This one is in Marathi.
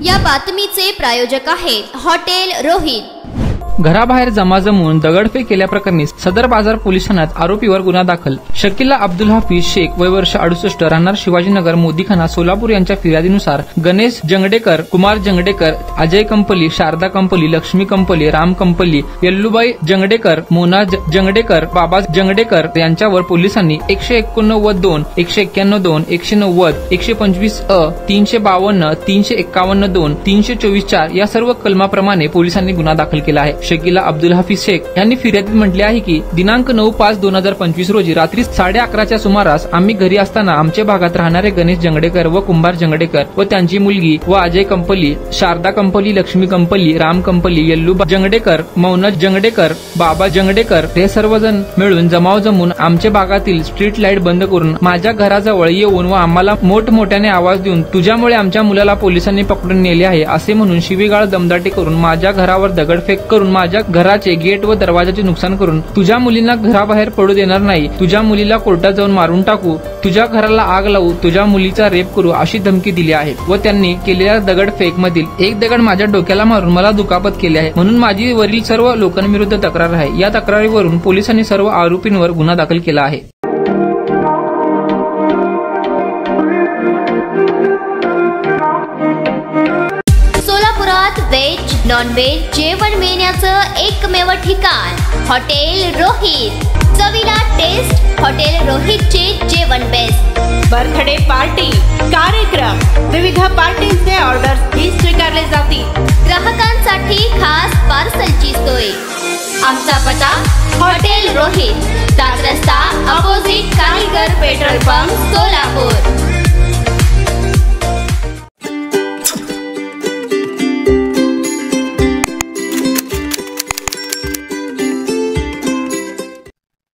या बातमीचे प्रायोजक आहेत हॉटेल रोहित। घराबाहेर जमा जमून दगडफेक केल्याप्रकरणी सदर बाजार पोलीस ठाण्यात आरोपीवर गुन्हा दाखल। शकीला अब्दुल हाफिज शेख वय वर्ष 68 राहणार शिवाजीनगर मोदीखाना सोलापूर यांच्या फिर्यादीनुसार गणेश जंगडेकर, कुमार जंगडेकर, अजय कंपली, शारदा कंपली, लक्ष्मी कंपली, राम कंपली, येल्लूबाई जंगडेकर, मोना जंगडेकर, बाबा जंगडेकर यांच्यावर पोलिसांनी 189(2), 191(2), 190, 125(अ), 352, 351(2), 324(4) या सर्व कलमाप्रमाणे पोलिसांनी गुन्हा दाखल केला आहे। शकीला अब्दुल हाफिज शेख यांनी फिर्यादीत म्हटले आहे की दिनांक 9/5/2025 रोजी रात्री 11:30च्या सुमारास आम्ही घरी असताना आमच्या भागात राहणारे गणेश जंगडेकर व कुंभार जंगडेकर व त्यांची मुलगी व अजय कंपली, शारदा कंपली, लक्ष्मी कंपली, राम कंपली, येल्लूबा जंगडेकर, मौना जंगडेकर, बाबा जंगडेकर हे सर्वजण मिळून जमाव जमून आमच्या भागातील स्ट्रीट लाईट बंद करून माझ्या घराजवळ येऊन व आम्हाला मोठमोठ्याने आवाज देऊन तुझ्यामुळे आमच्या मुलाला पोलिसांनी पकडून नेले आहे असे म्हणून शिवीगाळ दमदाटी करून माझ्या घरावर दगडफेक करून माझ्या घराचे गेट व दरवाजाचे नुकसान करून तुझ्या मुलींना घराबाहेर पडू देणार नाही, तुझ्या मुलीला कोर्टात जाऊन मारून टाकू, तुझ्या घराला आग लावू, तुझ्या मुलीचा रेप करू अशी धमकी दिली आहे व त्यांनी केलेल्या दगडफेक मधील एक दगड माझ्या डोक्याला मारून मला दुखापत केली आहे म्हणून माझी वरील सर्व लोकांविरुद्ध तक्रार आहे। या तक्रारीवरून पोलिसांनी सर्व आरोपींवर गुन्हा दाखल केला आहे। व्हेज नॉन व्हेज जेवण मिळण्याचं एकमेव ठिकाण हॉटेल रोहित। चवीला टेस्ट हॉटेल रोहितचे जेवण बेस्ट। बर्थडे पार्टी, कार्यक्रम, विविध पार्टींचे ऑर्डर्स ही स्वीकारले जातील। ग्राहकांसाठी खास पार्सलची सोय। आमचा पत्ता हॉटेल रोहित, 7 रस्ता अपोजिट कारीगर पेट्रोल पंप, सोलापूर।